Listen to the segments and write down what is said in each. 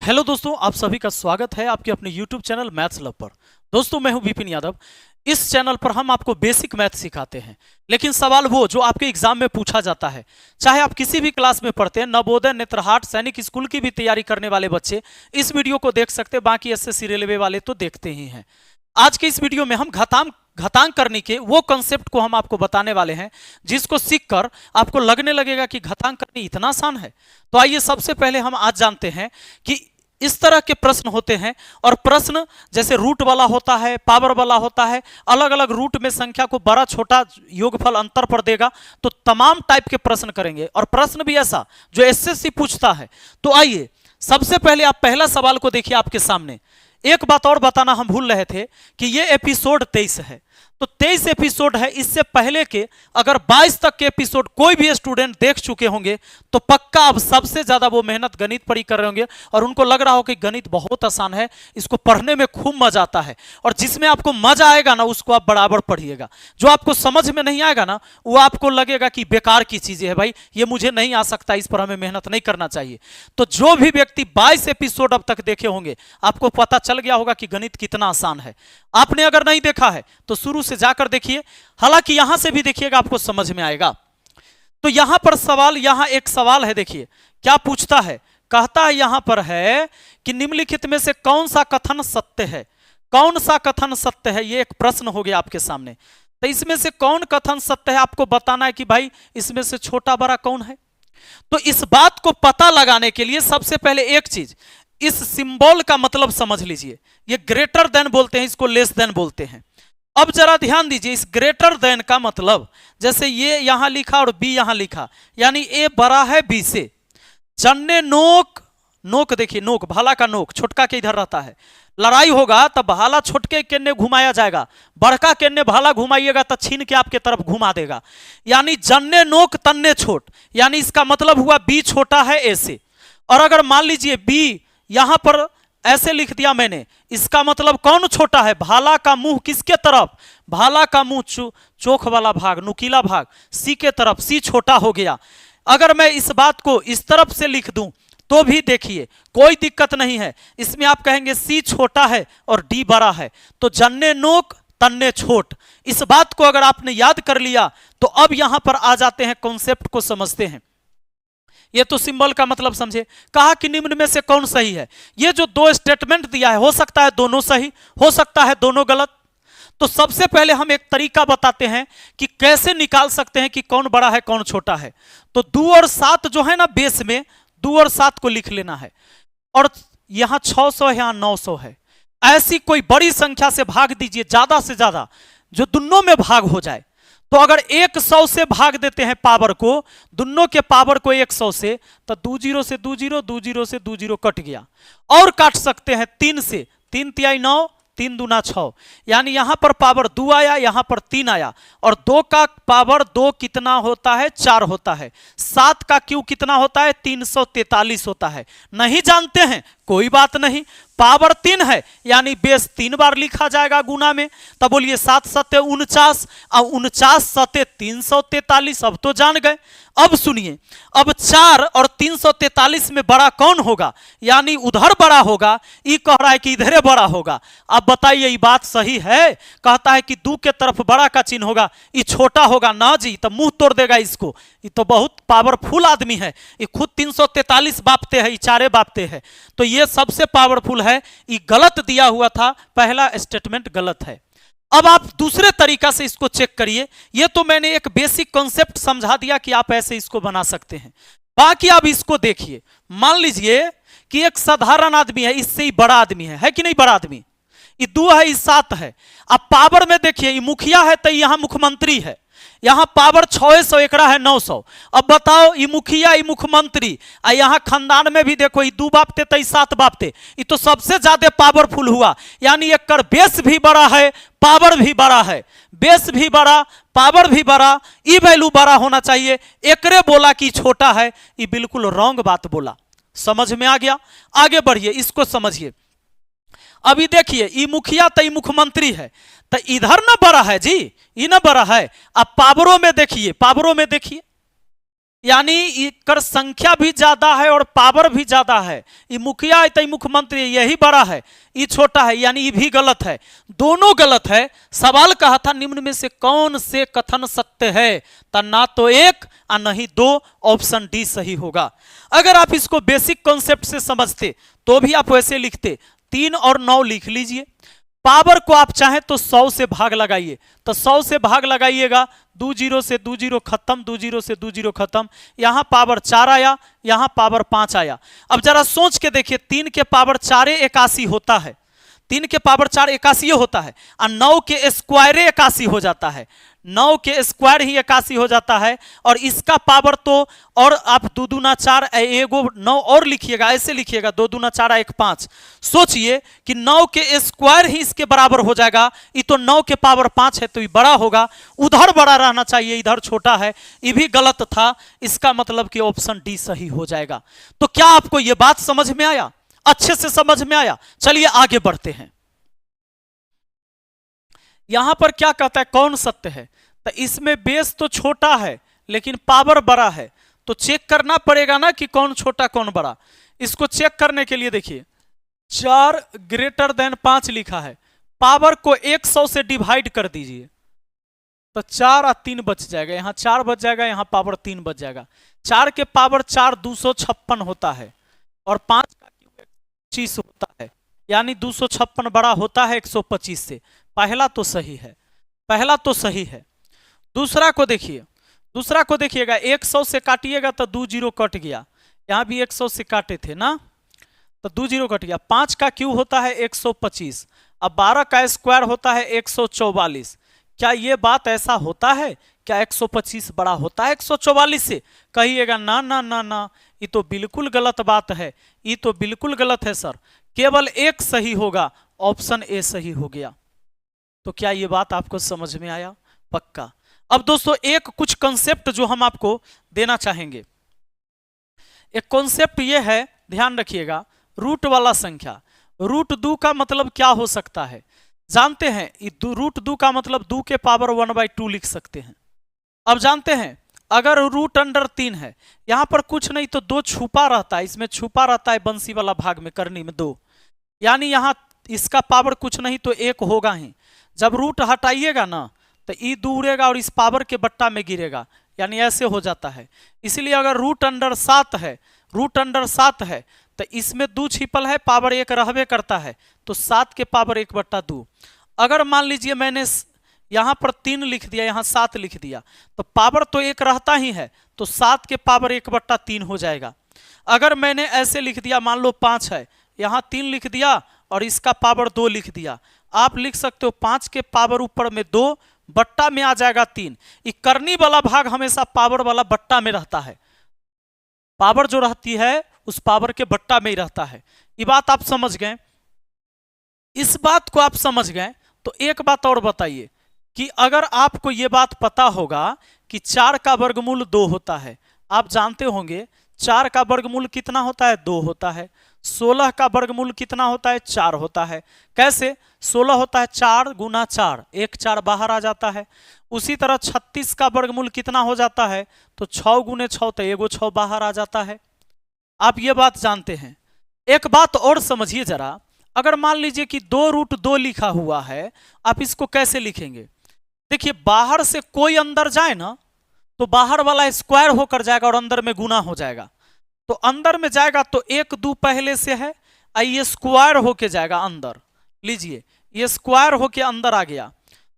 Hello दोस्तों, आप सभी का स्वागत है आपके अपने YouTube चैनल मैथ्स लव पर। दोस्तों, मैं हूं विपिन यादव। इस चैनल पर हम आपको बेसिक मैथ सिखाते हैं, लेकिन सवाल वो जो आपके एग्जाम में पूछा जाता है, चाहे आप किसी भी क्लास में पढ़ते हैं, नवोदय, नेत्रहाट, सैनिक स्कूल की भी तैयारी करने वाले बच्चे इस वीडियो को देख सकते हैं, बाकी एसएससी रेलवे वाले तो देखते ही हैं। आज के इस वीडियो में हम घातांक करने के वो कंसेप्ट को हम आपको बताने वाले हैं जिसको सीखकर आपको लगने लगेगा कि घातांक करना इतना आसान है। तो आइए सबसे पहले हम आज जानते हैं कि इस तरह के प्रश्न होते हैं, और प्रश्न जैसे रूट वाला होता है, पावर वाला होता है, अलग अलग रूट में संख्या को बड़ा छोटा योगफल अंतर पर देगा, तो तमाम टाइप के प्रश्न करेंगे, और प्रश्न भी ऐसा जो एसएससी पूछता है। तो आइए सबसे पहले आप पहला सवाल को देखिए आपके सामने। एक बात और बताना हम भूल रहे थे कि ये एपिसोड 23 है, तो 23 एपिसोड है। इससे पहले के अगर 22 तक के एपिसोड कोई भी स्टूडेंट देख चुके होंगे तो पक्का अब सबसे ज्यादा वो मेहनत गणित पर ही कर रहे होंगे, और उनको लग रहा हो कि गणित बहुत आसान है, इसको पढ़ने में खूब मजा आता है। और जिसमें आपको मजा आएगा ना, उसको आप बराबर पढ़िएगा। जो आपको समझ में नहीं आएगा ना, वो आपको लगेगा कि बेकार की चीजें है, भाई ये मुझे नहीं आ सकता, इस पर हमें मेहनत नहीं करना चाहिए। तो जो भी व्यक्ति 22 एपिसोड अब तक देखे होंगे, आपको पता चल गया होगा कि गणित कितना आसान है। आपने अगर नहीं देखा है तो शुरू से जाकर देखिए, हालांकि यहां से भी देखिएगा, आपको समझ में आएगा। तो यहां पर सवाल, यहां एक सवाल है, देखिए क्या पूछता है। कहता है यहां पर है कि निम्नलिखित में से कौन सा कथन सत्य है। कौन सा कथन सत्य है, ये एक प्रश्न हो गया आपके सामने। तो इसमें से कौन कथन सत्य है, आपको बताना है कि भाई इसमें से छोटा बड़ा कौन है। तो इस बात को पता लगाने के लिए सबसे पहले एक चीज, इस सिंबल का मतलब समझ लीजिए। ये ग्रेटर देन बोलते हैं, इसको लेस देन बोलते हैं। अब जरा ध्यान दीजिए, इस ग्रेटर देन का मतलब, जैसे ये यहां लिखा और बी यहां लिखा, यानी ए बड़ा है बी से। जन्ने नोक, नोक देखिए, नोक भाला का नोक, छोटका के इधर रहता है। लड़ाई होगा तब भाला छोटके केन्ने घुमाया जाएगा, बड़का केन्ने भाला घुमाइएगा तो छीन के आपके तरफ घुमा देगा। यानी जन्ने नोक तन्ने छोट, यानी इसका मतलब हुआ बी छोटा है ए से। और अगर मान लीजिए बी यहां पर ऐसे लिख दिया मैंने, इसका मतलब कौन छोटा है, भाला का मुंह किसके तरफ, भाला का मुंह चोख वाला भाग, नुकीला भाग सी के तरफ, सी छोटा हो गया। अगर मैं इस बात को इस तरफ से लिख दूं तो भी देखिए कोई दिक्कत नहीं है, इसमें आप कहेंगे सी छोटा है और डी बड़ा है। तो जन्ने नोक तन्ने छोट, इस बात को अगर आपने याद कर लिया तो अब यहां पर आ जाते हैं, कॉन्सेप्ट को समझते हैं। ये तो सिंबल का मतलब समझे। कहा कि निम्न में से कौन सही है। ये जो दो स्टेटमेंट दिया है, हो सकता है दोनों सही, हो सकता है दोनों गलत। तो सबसे पहले हम एक तरीका बताते हैं कि कैसे निकाल सकते हैं कि कौन बड़ा है कौन छोटा है। तो 2 और 7 जो है ना, बेस में 2 और 7 को लिख लेना है, और यहां 600 यहां 900 है। ऐसी कोई बड़ी संख्या से भाग दीजिए, ज्यादा से ज्यादा, जो दोनों में भाग हो जाए। तो अगर 100 से भाग देते हैं पावर को, दोनों के पावर को 100 से, तो 2 0 से 2 0, 2 0 से 2 0 कट गया। और काट सकते हैं 3 से, 3 तिहाई 9, 3 दूना 6, यानी यहां पर पावर 2 आया, यहां पर 3 आया। और 2 का पावर 2 कितना होता है, 4 होता है। 7 का क्यू कितना होता है, 343 होता है। नहीं जानते हैं कोई बात नहीं, पावर 3 है, यानी बेस 3 बार लिखा जाएगा गुना में। तब बोलिए 7 सत्य 49 और 49 सत्य 343। अब तो जान गए। अब सुनिए, अब 4 और 343 में बड़ा कौन होगा, यानी उधर बड़ा होगा। ये कह रहा है कि इधर बड़ा होगा। अब बताइए ये बात सही है। कहता है कि 2 के तरफ बड़ा का चिन्ह होगा, ये छोटा होगा ना जी, तो मुंह तोड़ देगा इसको। ये तो बहुत पावरफुल आदमी है, ये खुद 343 बापते हैं, ये 4 बापते हैं, तो ये सबसे पावरफुल है। ये गलत दिया हुआ था, पहला स्टेटमेंट गलत है। अब आप दूसरे तरीका से इसको चेक करिए। ये तो मैंने एक बेसिक कॉन्सेप्ट समझा दिया कि आप ऐसे इसको बना सकते हैं। बाकी आप इसको देखिए, मान लीजिए कि एक साधारण आदमी है, इससे ही बड़ा आदमी है कि नहीं, बड़ा आदमी। ये 2 है, ये 7 है। अब पावर में देखिए, ये मुखिया है तो यहां मुख्यमंत्री है, यहां पावर 600, एकड़ा है 900। अब बताओ, ये मुखिया ये मुख्यमंत्री, और यहां खानदान में भी देखो, ये 2 बापते तो 7 बापते, ये तो सबसे ज्यादा पावरफुल हुआ। यानी एक बेस भी बड़ा है, पावर भी बड़ा है। बेस भी बड़ा, पावर भी बड़ा, ये वैल्यू बड़ा होना चाहिए। एकरे बोला कि छोटा है, ये बिल्कुल रॉन्ग बात बोला। समझ में आ गया। आगे बढ़िए, इसको समझिए। अभी देखिए, ये मुखिया तो ये मुख्यमंत्री है, तो इधर ना बड़ा है जी, ये ना बड़ा है। अब पावरों में देखिए, पावरों में देखिए, यानी इकर संख्या भी ज्यादा है और पावर भी ज्यादा है। ये मुखिया है तो मुख्यमंत्री यही बड़ा है, ये छोटा है, यानी ये भी गलत है। दोनों गलत है। सवाल कहा था निम्न में से कौन से कथन सत्य है, तो ना तो एक और नहीं दो, ऑप्शन डी सही होगा। अगर आप इसको बेसिक कॉन्सेप्ट से समझते तो भी आप वैसे लिखते, 3 और 9 लिख लीजिए। पावर को आप चाहें तो 100 से भाग लगाइए, तो 100 से भाग लगाइएगा, 2 जीरो से 2 जीरो खत्म, 2 जीरो से 2 जीरो खत्म, यहां पावर 4 आया, यहां पावर 5 आया। अब जरा सोच के देखिए, 3 के पावर 4 81 होता है, 3 के पावर 4 81 होता है, और 9 के स्क्वायर 81 हो जाता है, 9 के स्क्वायर ही 81 हो जाता है। और इसका पावर तो, और आप 2 दूना 4 एगो 9 और लिखिएगा, ऐसे लिखिएगा 2 दूना 4 1 5। सोचिए कि 9 के स्क्वायर ही इसके बराबर हो जाएगा। ये तो 9 के पावर 5 है तो ये बड़ा होगा, उधर बड़ा रहना चाहिए, इधर छोटा है, ये भी गलत था। इसका मतलब कि ऑप्शन डी सही हो जाएगा। तो क्या आपको यह बात समझ में आया? अच्छे से समझ में आया? चलिए आगे बढ़ते हैं। यहां पर क्या कहता है, कौन सत्य है? तो इसमें बेस तो छोटा है लेकिन पावर बड़ा है, तो चेक करना पड़ेगा ना कि कौन छोटा कौन बड़ा। इसको चेक करने के लिए देखिए, 4 ग्रेटर देन 5 लिखा है, पावर को 100 से डिवाइड कर दीजिए तो 4 और 3 बच जाएगा, यहां 4 बच जाएगा, यहां पावर 3 बच जाएगा। 4 के पावर 4 256 होता है, और 5 का 25 होता है, यानी 256 बड़ा होता है 125 से। पहला तो सही है, पहला तो सही है। दूसरा को देखिए, दूसरा को देखिएगा, 100 से काटिएगा तो 2 जीरो कट गया, यहां भी 100 से काटे थे ना, तो 2 जीरो कट गया। 5 का क्यूब होता है 125, अब 12 का स्क्वायर होता है 144। क्या ये बात ऐसा होता है? क्या 125 बड़ा होता है 144 से? कहिएगा ना ना ना ना, ये तो बिल्कुल गलत बात है, ये तो बिल्कुल गलत है सर, केवल एक सही होगा, ऑप्शन ए सही हो गया। तो क्या ये बात आपको समझ में आया? पक्का। अब दोस्तों एक कुछ कॉन्सेप्ट जो हम आपको देना चाहेंगे, एक कॉन्सेप्ट ये है, ध्यान रखिएगा, रूट वाला संख्या। रूट 2 का मतलब क्या हो सकता है जानते हैं? रूट 2 का मतलब 2 के पावर 1/2 लिख सकते हैं। अब जानते हैं, अगर रूट अंडर 3 है, यहां पर कुछ नहीं तो 2 छुपा रहता है, इसमें छुपा रहता है बंसी वाला भाग में, करनी में 2, यानी यहां इसका पावर कुछ नहीं तो 1 होगा ही। जब रूट हटाइएगा ना तो ई 2 उड़ेगा और इस पावर के बट्टा में गिरेगा, यानी ऐसे हो जाता है। इसलिए अगर रूट अंडर 7 है, रूट अंडर 7 है तो इसमें 2 छिपल है, पावर 1 रहबे करता है, तो 7 के पावर 1/2। अगर मान लीजिए मैंने यहां पर 3 लिख दिया, यहां 7 लिख दिया, तो पावर तो 1 रहता ही है, तो 7 के पावर 1/3 हो जाएगा। अगर मैंने ऐसे लिख दिया, मान लो 5 है, यहां 3 लिख दिया और इसका पावर 2 लिख दिया, आप लिख सकते हो 5 के पावर ऊपर में 2, बट्टा में आ जाएगा 3। ये करनी वाला भाग हमेशा पावर वाला बट्टा में रहता है, पावर जो रहती है उस पावर के बट्टा में ही रहता है। ये बात आप समझ गए? इस बात को आप समझ गए तो एक बात और बताइए कि अगर आपको ये बात पता होगा कि 4 का वर्गमूल 2 होता है, आप जानते होंगे 4 का वर्गमूल कितना होता है? 2 होता है। 16 का वर्गमूल कितना होता है? 4 होता है। कैसे? 16 होता है 4 गुना 4, 1 4 बाहर आ जाता है। उसी तरह 36 का वर्गमूल कितना हो जाता है? तो 6 गुने 6 तो 1 6 बाहर आ जाता है। आप ये बात जानते हैं। एक बात और समझिए जरा, अगर मान लीजिए कि 2√2 लिखा हुआ है, आप इसको कैसे लिखेंगे? देखिए, बाहर से कोई अंदर जाए ना तो बाहर वाला स्क्वायर होकर जाएगा और अंदर में गुना हो जाएगा, तो अंदर में जाएगा तो 1 2 पहले से है, ये स्क्वायर होके जाएगा अंदर। लीजिए, ये स्क्वायर होके अंदर आ गया,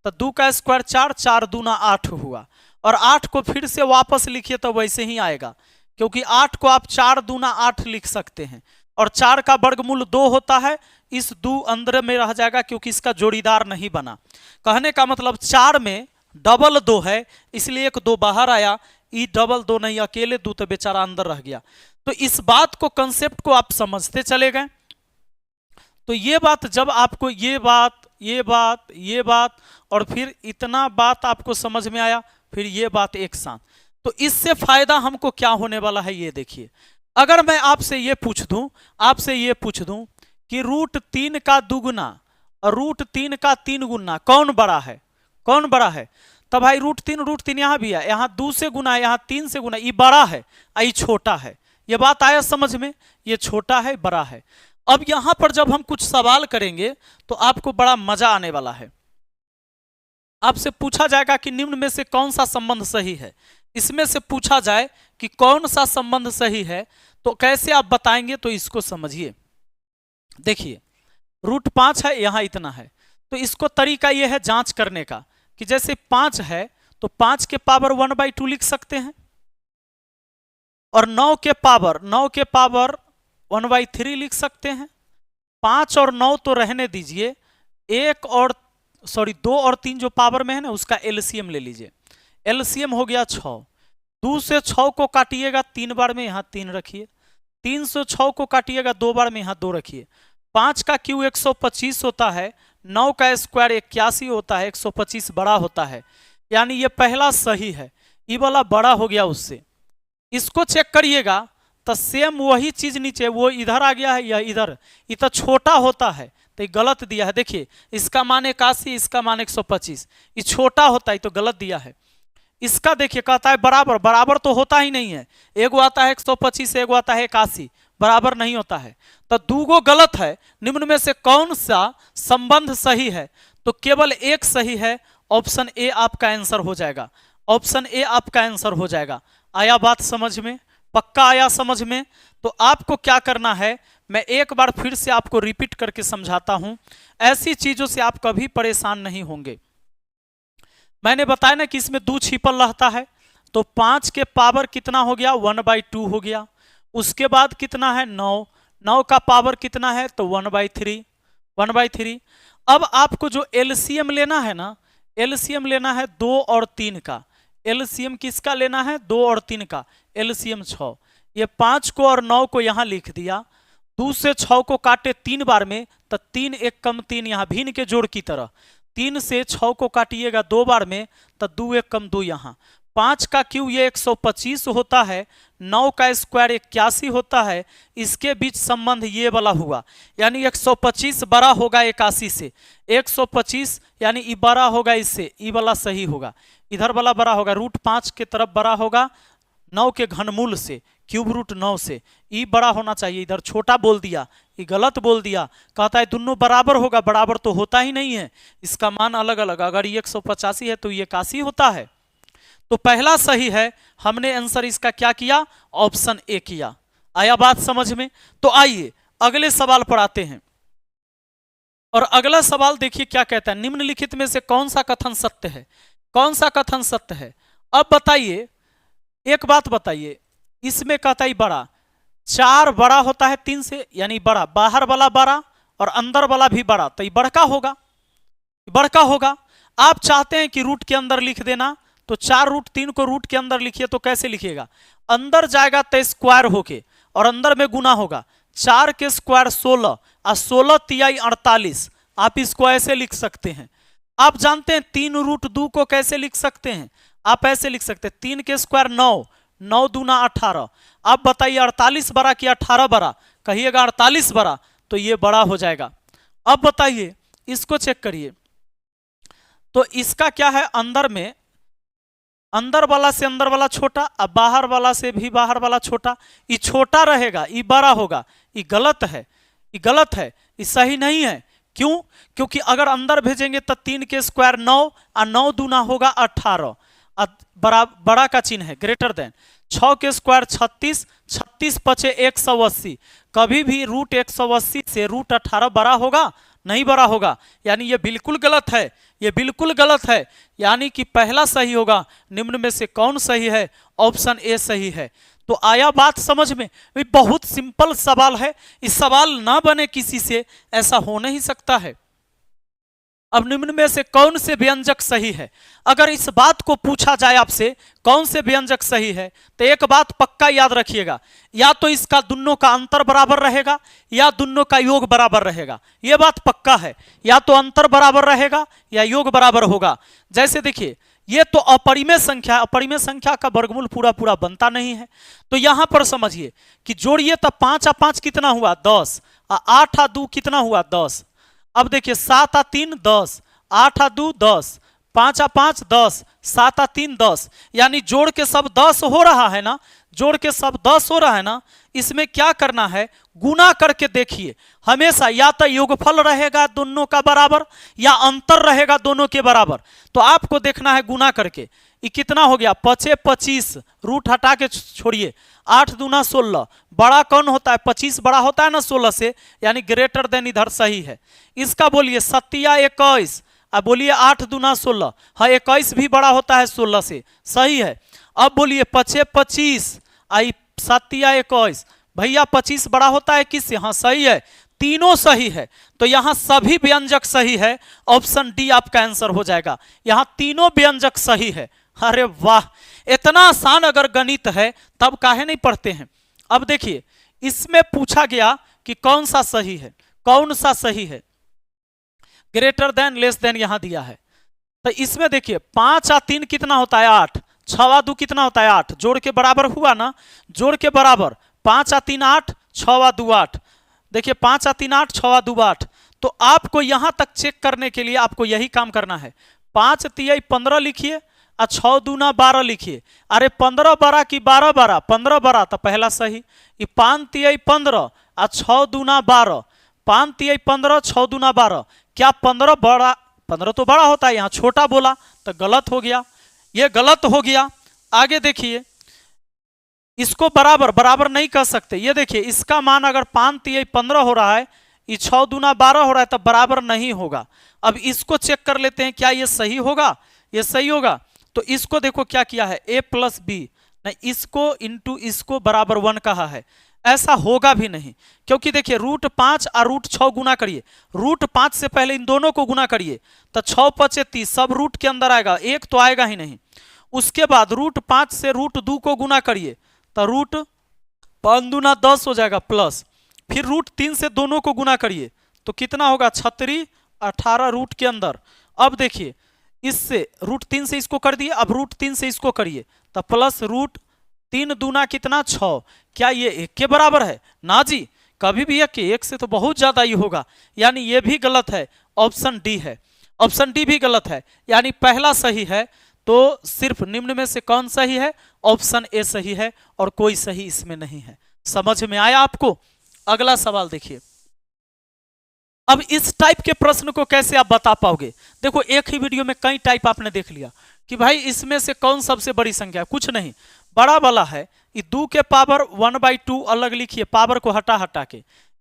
तो 2 का स्क्वायर 4, 4 दूना 8 हुआ, और 8 को फिर से वापस लिखिए तो वैसे ही आएगा, क्योंकि 8 को आप 4 दूना 8 लिख सकते हैं, और 4 का वर्गमूल 2 होता है, इस 2 अंदर में रह जाएगा क्योंकि इसका जोड़ीदार नहीं बना। कहने का मतलब 4 में डबल 2 है, इसलिए 1 2 बाहर आया, ई डबल 2 नहीं, अकेले 2 तो बेचारा अंदर रह गया। तो इस बात को, कंसेप्ट को आप समझते चले गए। तो ये बात, जब आपको ये बात, ये बात, ये बात और फिर इतना बात आपको समझ में आया, फिर ये बात एक साथ, तो इससे फायदा हमको क्या होने वाला है ये देखिए। अगर मैं आपसे ये पूछ दूं, आपसे ये पूछ दूं कि √3 का दुगुना और √3 का 3 गुना कौन बड़ा है? कौन बड़ा है? तो भाई रूट तीन यहाँ भी है, यहाँ 2 से गुना है, यहाँ 3 से गुना, ये बड़ा है ये छोटा है। ये बात आया समझ में, ये छोटा है बड़ा है। अब यहां पर जब हम कुछ सवाल करेंगे तो आपको बड़ा मजा आने वाला है। आपसे पूछा जाएगा कि निम्न में से कौन सा संबंध सही है। इसमें से पूछा जाए कि कौन सा संबंध सही है तो कैसे आप बताएंगे, तो इसको समझिए। देखिए √5 है, यहां इतना है, तो इसको तरीका यह है जांच करने का कि जैसे 5 है तो 5 के पावर 1/2 लिख सकते हैं, और 9 के पावर 1/3 लिख सकते हैं। 5 और 9 तो रहने दीजिए, 2 और 3 जो पावर में है ना उसका एलसीएम ले लीजिए। एलसीएम हो गया 6। 2 से 6 को काटिएगा 3 बार में, यहाँ 3 रखिए। 3 से 6 को काटिएगा 2 बार में, यहाँ 2 रखिए। 5 का क्यू 125 होता है, 9 का स्क्वायर 81 होता है, 125 बड़ा होता है, यानी ये पहला सही है। ये वाला बड़ा हो गया उससे। इसको चेक करिएगा तो सेम वही चीज नीचे वो इधर आ गया है या इधर, ये तो छोटा होता है तो ये गलत दिया है। देखिए इसका मान 81, इसका मान 125, ये छोटा होता है तो गलत दिया है। इसका देखिए कहता है बराबर, बराबर तो होता ही नहीं है, एगो आता है 125, एगो आता है 81, बराबर नहीं होता है, तो दूगो गलत है। निम्न में से कौन सा संबंध सही है, तो केवल एक सही है, ऑप्शन ए आपका आंसर हो जाएगा। ऑप्शन ए आपका आंसर हो जाएगा। आया बात समझ में, पक्का आया समझ में? तो आपको क्या करना है, मैं एक बार फिर से आपको रिपीट करके समझाता हूं, ऐसी चीजों से आप कभी परेशान नहीं होंगे। मैंने बताया ना कि इसमें 2 छिपल रहता है, तो 5 के पावर कितना हो गया 1/2 हो गया। उसके बाद कितना है 9, 9 का पावर कितना है तो 1/3। अब आपको जो एलसीएम लेना है ना, एलसीएम लेना है 2 और 3 का। एलसीएम किसका लेना है 2 और 3 का, एलसीएम 6। ये 5 को और 9 को यहां लिख दिया। 2 से 6 को काटे 3 बार में तो 3 1 कम 3, यहां भिन्न के जोड़ की तरह। 3 से 6 को काटिएगा 2 बार में तो 2 1 कम 2, यहां 5 का क्यू ये 125 होता है, 9 का स्क्वायर 81 होता है। इसके बीच संबंध ये वाला हुआ, यानी 125 बड़ा होगा 81 से, 125 यानी ये बड़ा होगा इससे, ये वाला सही होगा। इधर वाला बड़ा होगा, √5 के तरफ बड़ा होगा 9 के घनमूल से, क्यूब रूट 9 से। ये बड़ा होना चाहिए, इधर छोटा बोल दिया, ये गलत बोल दिया। कहता है दोनों बराबर होगा, बराबर तो होता ही नहीं है, इसका मान अलग अलग। अगर ये 185 है तो ये 81 होता है। तो पहला सही है, हमने आंसर इसका क्या किया, ऑप्शन ए किया। आया बात समझ में? तो आइए अगले सवाल पर आते हैं। और अगला सवाल देखिए क्या कहता है, निम्नलिखित में से कौन सा कथन सत्य है, कौन सा कथन सत्य है। अब बताइए, एक बात बताइए, इसमें कहता है बड़ा, 4 बड़ा होता है 3 से, यानी बड़ा, बाहर वाला बड़ा और अंदर वाला भी बड़ा, तो ये बड़का होगा, बड़का होगा। आप चाहते हैं कि रूट के अंदर लिख देना, तो 4√3 को रूट के अंदर लिखिए, तो कैसे लिखिएगा, अंदर जाएगा तो स्क्वायर होके और अंदर में गुना होगा। 4 के स्क्वायर 16 और 16 तिहाई 48, आप इसको ऐसे लिख सकते हैं। आप जानते हैं 3√2 को कैसे लिख सकते हैं, आप ऐसे लिख सकते हैं, 3 के स्क्वायर 9, 9 दूना 18। आप बताइए 48 बड़ा कि 18 बड़ा, कहिएगा 48 बड़ा, तो ये बड़ा हो जाएगा। अब बताइए इसको चेक करिए, तो इसका क्या है, अंदर में अंदर वाला से अंदर वाला छोटा और बाहर वाला से भी बाहर वाला छोटा, ये छोटा रहेगा, ये बड़ा होगा। ये गलत है, ये गलत है, ये सही नहीं है। क्यों? क्योंकि अगर अंदर भेजेंगे तो 3 के स्क्वायर 9 और 9 दूना होगा 18, बड़ा का चिन्ह है ग्रेटर देन। 6 के स्क्वायर 36, 36 पचे 180, कभी भी √180 से √18 बड़ा होगा नहीं, बड़ा होगा, यानी ये बिल्कुल गलत है, ये बिल्कुल गलत है। यानी कि पहला सही होगा। निम्न में से कौन सही है, ऑप्शन ए सही है। तो आया बात समझ में? बहुत सिंपल सवाल है, इस सवाल ना बने किसी से, ऐसा हो नहीं सकता है। अब निम्न में से कौन से व्यंजक सही है, अगर इस बात को पूछा जाए आपसे कौन से व्यंजक सही है, तो एक बात पक्का याद रखिएगा, या तो इसका दोनों का अंतर बराबर रहेगा या दोनों का योग बराबर रहेगा। यह बात पक्का है, या तो अंतर बराबर रहेगा या योग बराबर होगा। जैसे देखिए ये तो अपरिमेय संख्या, अपरिमेय संख्या का वर्गमूल पूरा पूरा बनता नहीं है, तो यहां पर समझिए कि जोड़िए तो 5 और 5 कितना हुआ 10, और 8 और 2 कितना हुआ 10। अब देखिए 7 और 3 10, 8 और 2 10, 5 आ 5 10, 7 आ 3 10, यानी जोड़ के सब 10 हो रहा है ना, जोड़ के सब 10 हो रहा है ना। इसमें क्या करना है, गुना करके देखिए। हमेशा या तो योगफल रहेगा दोनों का बराबर या अंतर रहेगा दोनों के बराबर। तो आपको देखना है गुना करके। ये कितना हो गया, 5 25, रूट हटा के छोड़िए, 8 दूना 16, बड़ा कौन होता है, 25 बड़ा होता है ना 16 से, यानी ग्रेटर देन इधर सही है। इसका बोलिए 7 21, अब बोलिए 8 दूना 16, हाँ 21 भी बड़ा होता है 16 से, सही है। अब बोलिए 5 25 आई 7 21, भैया 25 बड़ा होता है किससे, हाँ सही है, तीनों सही है। तो यहां सभी व्यंजक सही है, ऑप्शन डी आपका आंसर हो जाएगा। यहां तीनों व्यंजक सही है। अरे वाह, इतना आसान अगर गणित है तब काहे नहीं पढ़ते हैं। अब देखिए इसमें पूछा गया कि कौन सा सही है, कौन सा सही है, ग्रेटर देन लेस देन यहां दिया है। तो इसमें देखिए 5 आ 3 कितना होता है 8, 6 आ 2 कितना होता है 8, जोड़ के बराबर हुआ ना, जोड़ के बराबर 5 आ 3 8, 6 आ 2 8, देखिए 5 आ 3 8, 6 आ 2 8। तो आपको यहां तक चेक करने के लिए आपको यही काम करना है, 5 तिहाई 15 लिखिए और 6 दूना 12 लिखिए। अरे 15 12 की 12 12, 15 12 तो पहला सही। ये 5 तिहाई 15 और 6 दूना 12, 5 तिहाई 15, 6 दूना 12, क्या 15 बड़ा, 15 तो बड़ा होता है, यहाँ छोटा बोला तो गलत हो गया, ये गलत हो गया। आगे देखिए इसको बराबर बराबर नहीं कर सकते, ये देखिए इसका मान अगर 5 तिहाई 15 हो रहा है, ये 6 दूना 12 हो रहा है, तब बराबर नहीं होगा। अब इसको चेक कर लेते हैं क्या ये सही होगा, ये सही होगा। तो इसको देखो क्या किया है, a प्लस बी, नहीं इसको इंटू इसको बराबर 1 कहा है, ऐसा होगा भी नहीं। क्योंकि देखिए रूट 5 और रूट 6 गुना करिए, रूट 5 से पहले इन दोनों को गुना करिए तो 6 5 30 सब रूट के अंदर आएगा, एक तो आएगा ही नहीं। उसके बाद रूट 5 से रूट 2 को गुना करिए तो रूट 5 दूना 10 हो जाएगा प्लस, फिर रूट 3 से दोनों को गुना करिए तो कितना होगा 36 18 रूट के अंदर। अब देखिए इससे रूट 3 से इसको कर दिए, अब रूट 3 से इसको करिए तो प्लस रूट 3 दूना कितना 6, क्या ये 1 के बराबर है, ना जी, कभी भी 1 से तो बहुत ज्यादा ही होगा, यानी ये भी गलत है, ऑप्शन डी है, ऑप्शन डी भी गलत है, यानी पहला सही है। तो सिर्फ निम्न में से कौन सही है, ऑप्शन ए सही है और कोई सही इसमें नहीं है। समझ में आया आपको। अगला सवाल देखिए, अब इस टाइप के प्रश्न को कैसे आप बता पाओगे। देखो एक ही वीडियो में कई टाइप आपने देख लिया कि भाई इसमें से कौन सबसे बड़ी संख्या है, कुछ नहीं, बड़ा वाला है, ये 2 के पावर 1/2 अलग लिखिए, पावर को हटा हटा के,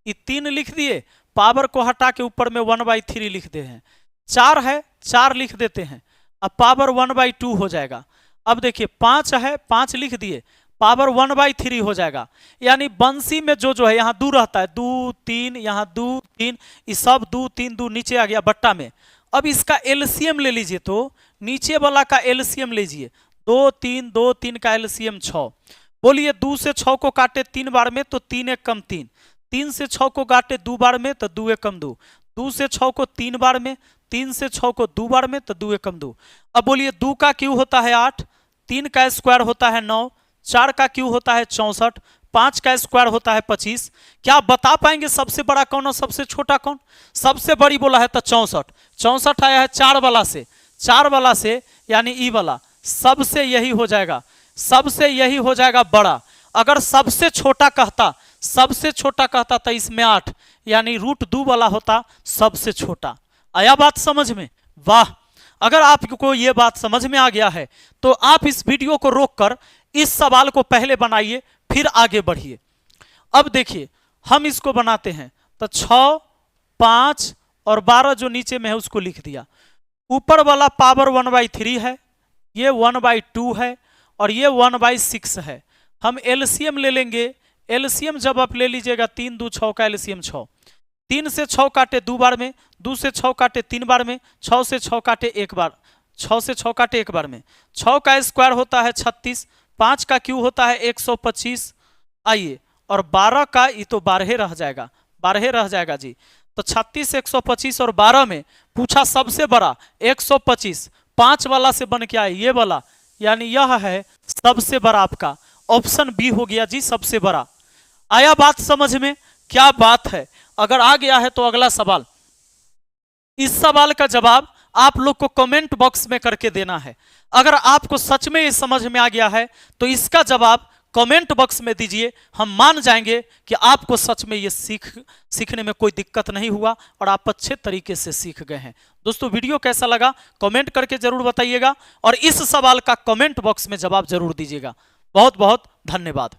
ये 3 लिख दिए, पावर को हटा के ऊपर में 1/3 लिख दे हैं, 4 है 4 लिख देते हैं, अब पावर 1/2 हो जाएगा। अब देखिए 5 है 5 लिख दिए, पावर 1/3 हो जाएगा। यानी बंसी में जो है यहाँ 2 रहता है, 2 3, यहाँ 2 3, ये सब 2 3 2 नीचे आ गया बट्टा में। अब इसका एलसीएम ले लीजिए, तो नीचे वाला का एलसीएम लीजिए, 2 3 2 3 का एलसीएम 6। बोलिए 2 से 6 को काटे 3 बार में तो 3 1 कम 3, 3 से 6 को काटे 2 बार में तो 2 1 कम 2, 2 से 6 को 3 बार में, 3 से 6 को 2 बार में तो 2 1 कम 2। अब बोलिए 2 का क्यू होता है 8, 3 का स्क्वायर होता है 9, 4 का क्यू होता है 64, 5 का स्क्वायर होता है 25। क्या आप बता पाएंगे सबसे बड़ा कौन और सबसे छोटा कौन। सबसे बड़ी बोला है तो 64, 64 आया है 4 वाला से, 4 वाला से यानी ई वाला, सबसे यही हो जाएगा, सबसे यही हो जाएगा बड़ा। अगर सबसे छोटा कहता, सबसे छोटा कहता तो इसमें 8 यानी रूट 2 वाला होता सबसे छोटा। आया बात समझ में, वाह। अगर आपको ये बात समझ में आ गया है तो आप इस वीडियो को रोककर इस सवाल को पहले बनाइए फिर आगे बढ़िए। अब देखिए हम इसको बनाते हैं तो 6 5 और 12 जो नीचे में है उसको लिख दिया, ऊपर वाला पावर 1/3 है, ये 1/2 है और ये 1/6 है। हम एलसीएम ले लेंगे, एलसीएम जब आप ले लीजिएगा 3 2 6 का एलसीएम 6, 3 से 6 काटे 2 बार में, 2 से 6 काटे 3 बार में, 6 से 6 काटे 1 बार, 6 से 6 काटे 1 बार में, 6 का स्क्वायर होता है 36, 5 का क्यू होता है 125। आइए और 12 का ये तो 12 रह जाएगा, 12 रह जाएगा जी। तो 36 125 और 12 में पूछा सबसे बड़ा 125, 5 वाला से बन के आए ये वाला, यानी यह है सबसे बड़ा, आपका ऑप्शन बी हो गया जी सबसे बड़ा। आया बात समझ में, क्या बात है। अगर आ गया है तो अगला सवाल, इस सवाल का जवाब आप लोग को कमेंट बॉक्स में करके देना है। अगर आपको सच में ये समझ में आ गया है तो इसका जवाब कमेंट बॉक्स में दीजिए। हम मान जाएंगे कि आपको सच में ये सीखने में कोई दिक्कत नहीं हुआ और आप अच्छे तरीके से सीख गए हैं। दोस्तों वीडियो कैसा लगा कमेंट करके जरूर बताइएगा और इस सवाल का कमेंट बॉक्स में जवाब जरूर दीजिएगा। बहुत बहुत धन्यवाद।